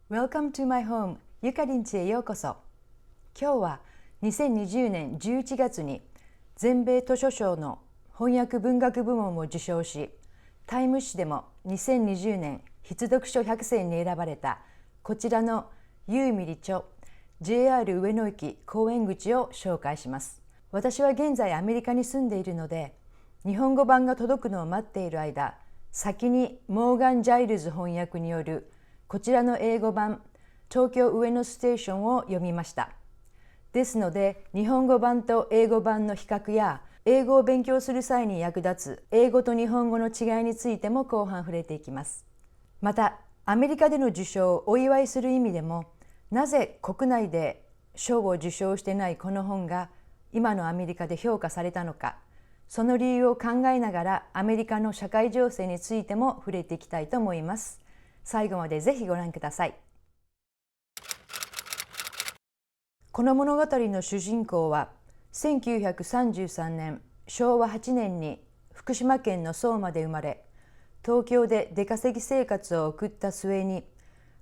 Welcome to my home ゆかりんちへようこそ。今日は2020年11月に全米図書賞の翻訳文学部門を受賞し、タイム誌でも2020年必読書100選に選ばれたこちらのユーミリ著 JR 上野駅公園口を紹介します。私は現在アメリカに住んでいるので、日本語版が届くのを待っている間、先にモーガン・ジャイルズ翻訳によるこちらの英語版東京上野ステーションを読みました。ですので日本語版と英語版の比較や英語を勉強する際に役立つ英語と日本語の違いについても後半触れていきます。またアメリカでの受賞をお祝いする意味でも、なぜ国内で賞を受賞してないこの本が今のアメリカで評価されたのか、その理由を考えながらアメリカの社会情勢についても触れていきたいと思います。最後までぜひご覧ください。この物語の主人公は1933年昭和8年に福島県の相馬で生まれ、東京で出稼ぎ生活を送った末に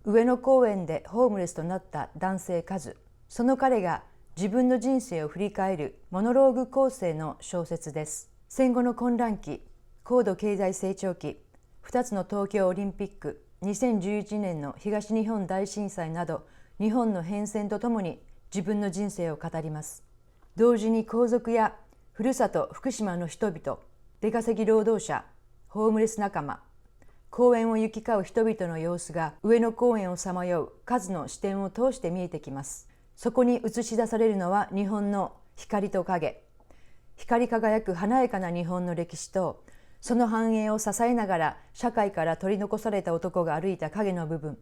上野公園でホームレスとなった男性カズ。その彼が自分の人生を振り返るモノローグ構成の小説です。戦後の混乱期、高度経済成長期、2つの東京オリンピック、2011年の東日本大震災など日本の変遷とともに自分の人生を語ります。同時に皇族やふるさと福島の人々、出稼ぎ労働者、ホームレス仲間、公園を行き交う人々の様子が上野公園をさまよう数の視点を通して見えてきます。そこに映し出されるのは日本の光と影、光り輝く華やかな日本の歴史と、その繁栄を支えながら社会から取り残された男が歩いた影の部分、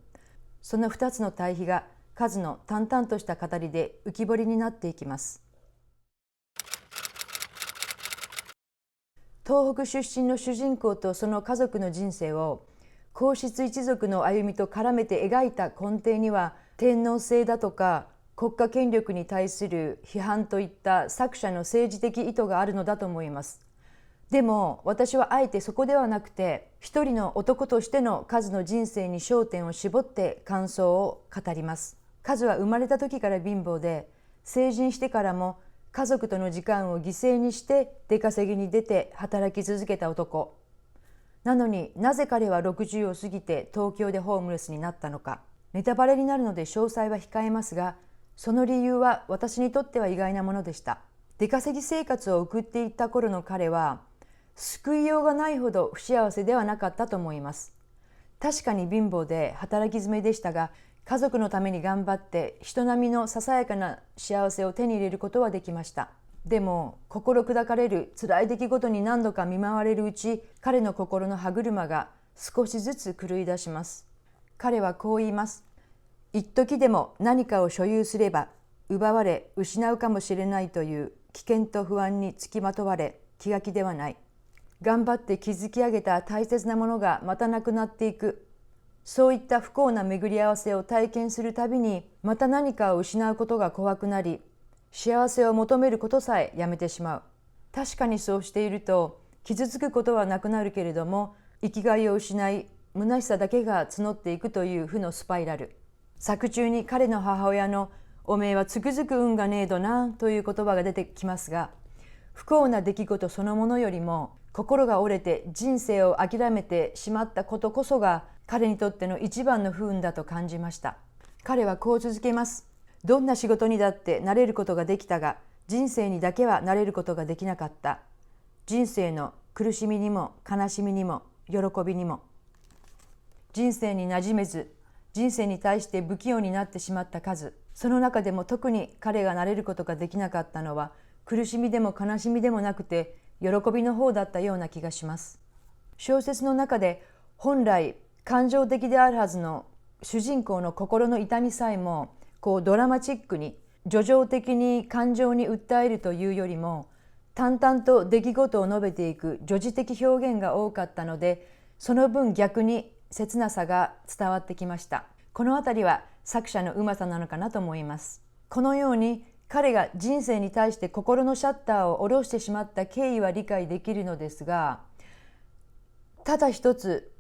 その2つの対比が数の淡々とした語りで浮き彫りになっていきます。東北出身の主人公とその家族の人生を皇室一族の歩みと絡めて描いた根底には、天皇制だとか国家権力に対する批判といった作者の政治的意図があるのだと思います。でも私はあえてそこではなくて、一人の男としてのカズの人生に焦点を絞って感想を語ります。カズは生まれた時から貧乏で、成人してからも家族との時間を犠牲にして出稼ぎに出て働き続けた男。なのになぜ彼は60を過ぎて東京でホームレスになったのか。ネタバレになるので詳細は控えますが、その理由は私にとっては意外なものでした。出稼ぎ生活を送っていた頃の彼は救いようがないほど不幸せではなかったと思います。確かに貧乏で働き詰めでしたが、家族のために頑張って人並みのささやかな幸せを手に入れることはできました。でも心砕かれる辛い出来事に何度か見舞われるうち、彼の心の歯車が少しずつ狂い出します。彼はこう言います。一時でも何かを所有すれば奪われ失うかもしれないという危険と不安につきまとわれ、気が気ではない。頑張って築き上げた大切なものがまたなくなっていく。そういった不幸な巡り合わせを体験するたびに、また何かを失うことが怖くなり、幸せを求めることさえやめてしまう。確かにそうしていると傷つくことはなくなるけれども、生きがいを失い虚しさだけが募っていくという負のスパイラル。作中に彼の母親のおめえはつくづく運がねえどなという言葉が出てきますが、不幸な出来事そのものよりも心が折れて人生を諦めてしまったことこそが彼にとっての一番の不運だと感じました。彼はこう続けます。どんな仕事にだって慣れることができたが、人生にだけは慣れることができなかった。人生の苦しみにも悲しみにも喜びにも。人生に馴染めず、人生に対して不器用になってしまった数。その中でも特に彼が慣れることができなかったのは、苦しみでも悲しみでもなくて喜びの方だったような気がします。小説の中で本来感情的であるはずの主人公の心の痛みさえもこうドラマチックに叙情的に感情に訴えるというよりも、淡々と出来事を述べていく叙事的表現が多かったので、その分逆に切なさが伝わってきました。このあたりは作者のうまさなのかなと思います。このように彼が人生に対して心のシャッターを下ろしてしまった経緯は理解できるのですが、ただ一つ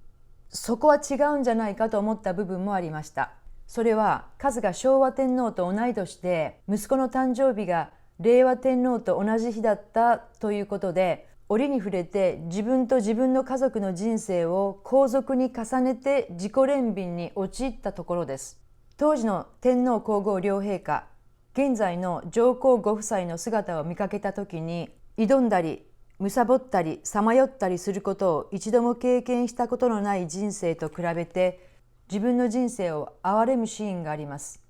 そこは違うんじゃないかと思った部分もありました。それはカズが昭和天皇と同い年で、息子の誕生日が令和天皇と同じ日だったということで、折に触れて自分と自分の家族の人生を皇族に重ねて自己憐憫に陥ったところです。当時の天皇皇后両陛下、現在の上皇ご夫妻の姿を見かけたときに、挑んだり貪ったりさまよったりすることを一度も経験したことのない人生と比べて、自分の人生を憐れむシーンがあります。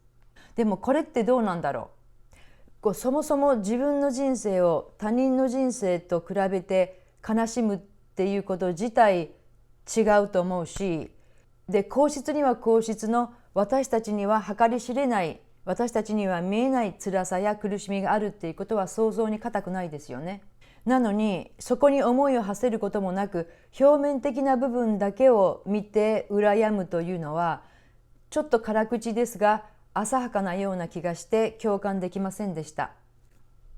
でもこれってどうなんだろう。そもそも自分の人生を他人の人生と比べて悲しむっていうこと自体違うと思うし、で皇室には皇室の私たちには計り知れない、私たちには見えない辛さや苦しみがあるっていうことは想像に難くないですよね。なのにそこに思いを馳せることもなく、表面的な部分だけを見て羨むというのはちょっと辛口ですが浅はかなような気がして共感できませんでした。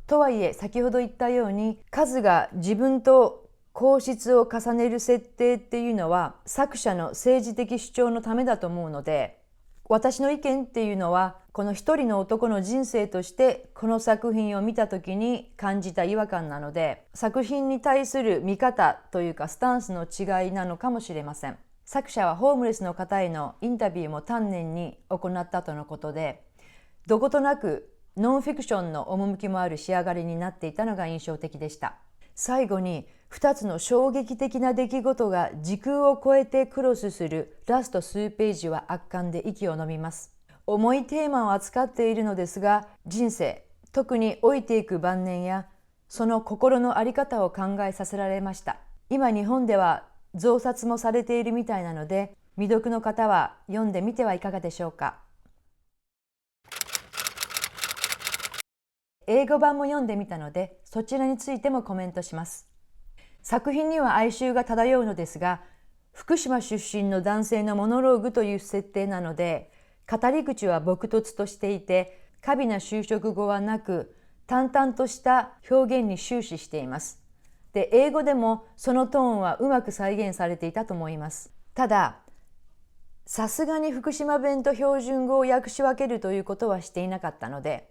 とはいえ先ほど言ったように、カズが自分と皇室を重ねる設定っていうのは作者の政治的主張のためだと思うので、私の意見っていうのはこの一人の男の人生としてこの作品を見た時に感じた違和感なので、作品に対する見方というかスタンスの違いなのかもしれません。作者はホームレスの方へのインタビューも丹念に行ったとのことで、どことなくノンフィクションの趣もある仕上がりになっていたのが印象的でした。最後に2つの衝撃的な出来事が時空を超えてクロスするラスト数ページは圧巻で息を飲みます。重いテーマを扱っているのですが、人生、特に老いていく晩年やその心の在り方を考えさせられました。今日本では増刷もされているみたいなので、未読の方は読んでみてはいかがでしょうか。英語版も読んでみたので、そちらについてもコメントします。作品には哀愁が漂うのですが、福島出身の男性のモノローグという設定なので、語り口は朴訥としていて、華美な修飾語はなく、淡々とした表現に終始しています。で、英語でもそのトーンはうまく再現されていたと思います。ただ、さすがに福島弁と標準語を訳し分けるということはしていなかったので、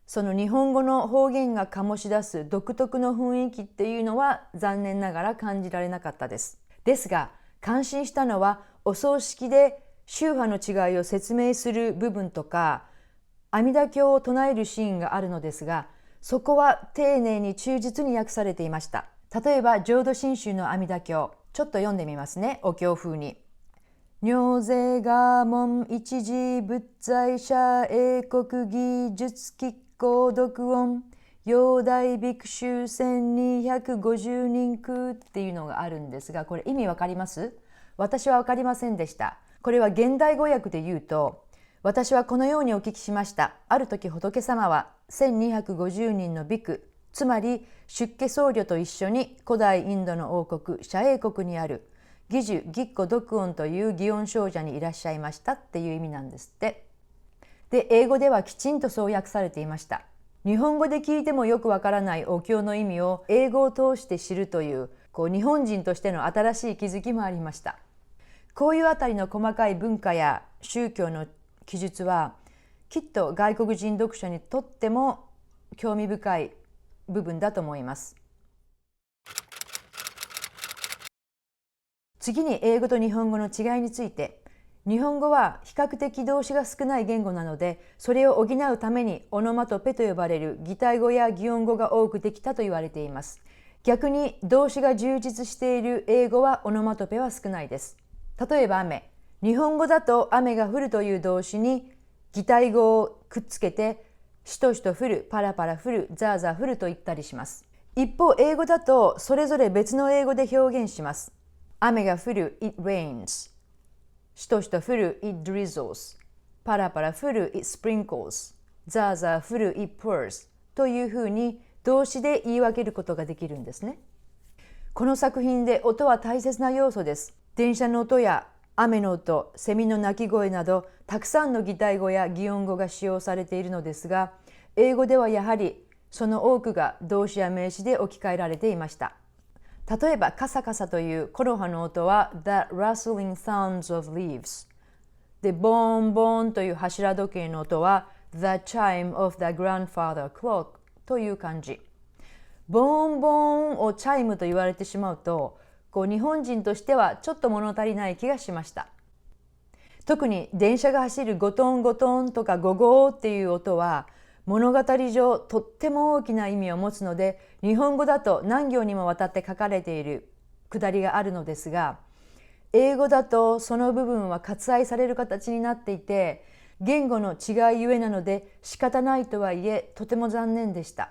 その日本語の方言が醸し出す独特の雰囲気っていうのは残念ながら感じられなかったです。ですが、感心したのはお葬式で宗派の違いを説明する部分とか、阿弥陀経を唱えるシーンがあるのですが、そこは丁寧に忠実に訳されていました。例えば浄土真宗の阿弥陀経、ちょっと読んでみますね、お経風に。尿税が門一時仏在者英国技術吉行読音陽大ภิ久宗1250人空っていうのがあるんですが、これ意味わかります？私はわかりませんでした。これは現代語訳で言うと、私はこのようにお聞きしました。ある時仏様は1250人のภิ久、つまり出家僧侶と一緒に古代インドの王国シャ英国にある義樹吉古読音という祇園精舎にいらっしゃいましたっていう意味なんですって。で、英語ではきちんとそう訳されていました。日本語で聞いてもよくわからないお経の意味を英語を通して知るという、日本人としての新しい気づきもありました。こういうあたりの細かい文化や宗教の記述は、きっと外国人読者にとっても興味深い部分だと思います。次に英語と日本語の違いについて。日本語は比較的動詞が少ない言語なので、それを補うためにオノマトペと呼ばれる擬態語や擬音語が多くできたと言われています。逆に動詞が充実している英語はオノマトペは少ないです。例えば雨。日本語だと雨が降るという動詞に擬態語をくっつけて、しとしと降る、パラパラ降る、ザーザー降ると言ったりします。一方、英語だとそれぞれ別の英語で表現します。雨が降る、it rains。しとしと降る、it drizzles。パラパラ降る、it sprinkles。ザーザー降る、it pours。というふうに動詞で言い分けることができるんですね。この作品で音は大切な要素です。電車の音や雨の音、セミの鳴き声など、たくさんの擬態語や擬音語が使用されているのですが、英語ではやはりその多くが動詞や名詞で置き換えられていました。例えばカサカサという木の葉の音は The rustling sounds of leaves。で、ボーンボーンという柱時計の音は The chime of the grandfather clock という感じ。ボーンボーンをチャイムと言われてしまうと、日本人としてはちょっと物足りない気がしました。特に電車が走るゴトンゴトンとかゴゴーっていう音は物語上とっても大きな意味を持つので、日本語だと何行にもわたって書かれているくだりがあるのですが、英語だとその部分は割愛される形になっていて、言語の違いゆえなので仕方ないとはいえとても残念でした。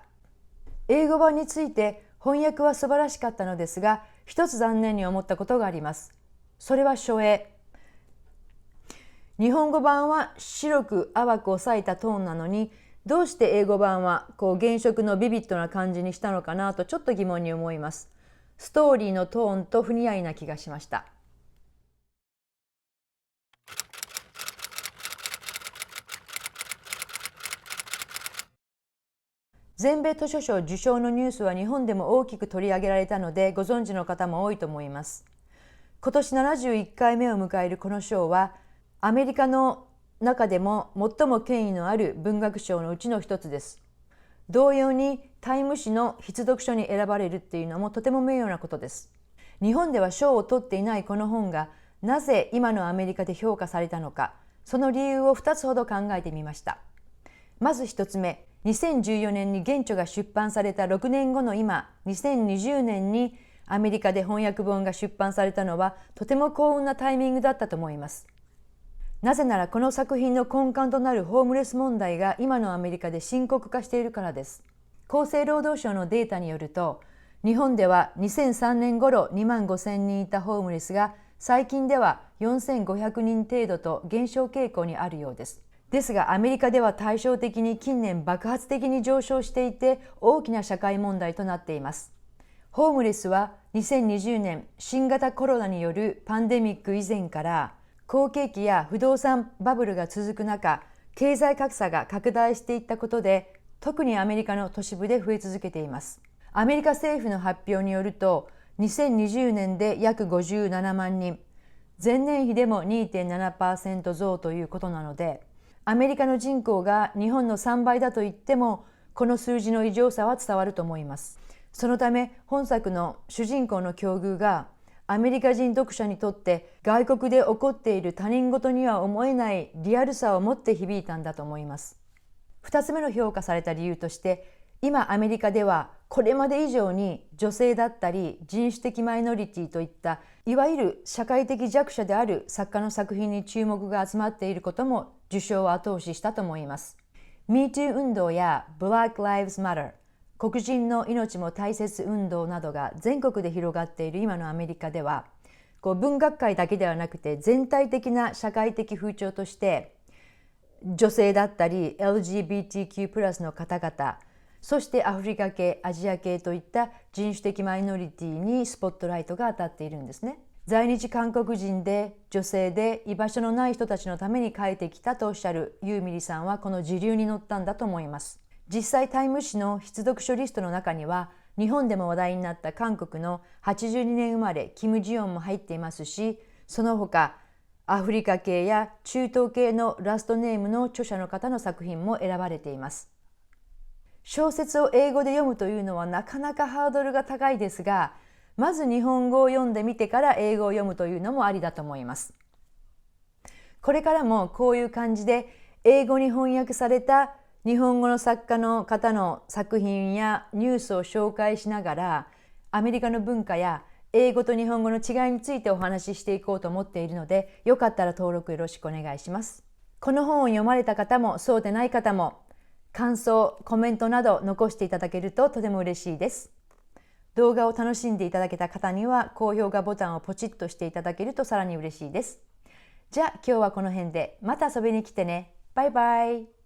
英語版について翻訳は素晴らしかったのですが、一つ残念に思ったことがあります。それは書影。日本語版は白く淡く抑えたトーンなのに、どうして英語版は原色のビビッドな感じにしたのかなとちょっと疑問に思います。ストーリーのトーンと不似合いな気がしました。全米図書賞受賞のニュースは日本でも大きく取り上げられたのでご存知の方も多いと思います。今年71回目を迎えるこの賞はアメリカの中でも最も権威のある文学賞のうちの一つです。同様にタイム誌の必読書に選ばれるっていうのもとても名誉なことです。日本では賞を取っていないこの本がなぜ今のアメリカで評価されたのか、その理由を2つほど考えてみました。まず1つ目、2014年に原著が出版された6年後の今、2020年にアメリカで翻訳本が出版されたのはとても幸運なタイミングだったと思います。なぜならこの作品の根幹となるホームレス問題が今のアメリカで深刻化しているからです。厚生労働省のデータによると、日本では2003年頃2万5,000人いたホームレスが最近では4,500人程度と減少傾向にあるようです。ですがアメリカでは対照的に近年爆発的に上昇していて大きな社会問題となっています。ホームレスは2020年新型コロナによるパンデミック以前から好景気や不動産バブルが続く中、経済格差が拡大していったことで特にアメリカの都市部で増え続けています。アメリカ政府の発表によると2020年で約57万人、前年比でも 2.7% 増ということなので、アメリカの人口が日本の3倍だと言ってもこの数字の異常さは伝わると思います。そのため本作の主人公の境遇がアメリカ人読者にとって外国で起こっている他人事には思えないリアルさを持って響いたんだと思います。2つ目の評価された理由として、今アメリカではこれまで以上に女性だったり人種的マイノリティといったいわゆる社会的弱者である作家の作品に注目が集まっていることも受賞を後押ししたと思います。MeToo 運動や Black Lives Matter、黒人の命も大切運動などが全国で広がっている今のアメリカでは、文学界だけではなくて全体的な社会的風潮として女性だったり LGBTQ+ の方々、そしてアフリカ系、アジア系といった人種的マイノリティにスポットライトが当たっているんですね。在日韓国人で女性で居場所のない人たちのために書いてきたとおっしゃるユーミリさんはこの時流に乗ったんだと思います。実際タイム誌の必読書リストの中には日本でも話題になった韓国の82年生まれキム・ジヨンも入っていますし、その他アフリカ系や中東系のラストネームの著者の方の作品も選ばれています。小説を英語で読むというのはなかなかハードルが高いですが、まず日本語を読んでみてから英語を読むというのもありだと思います。これからもこういう感じで英語に翻訳された日本語の作家の方の作品やニュースを紹介しながら、アメリカの文化や英語と日本語の違いについてお話ししていこうと思っているので、よかったら登録よろしくお願いします。この本を読まれた方もそうでない方も、感想、コメントなど残していただけるととても嬉しいです。動画を楽しんでいただけた方には高評価ボタンをポチッとしていただけるとさらに嬉しいです。じゃあ今日はこの辺で、また遊びに来てね。バイバイ。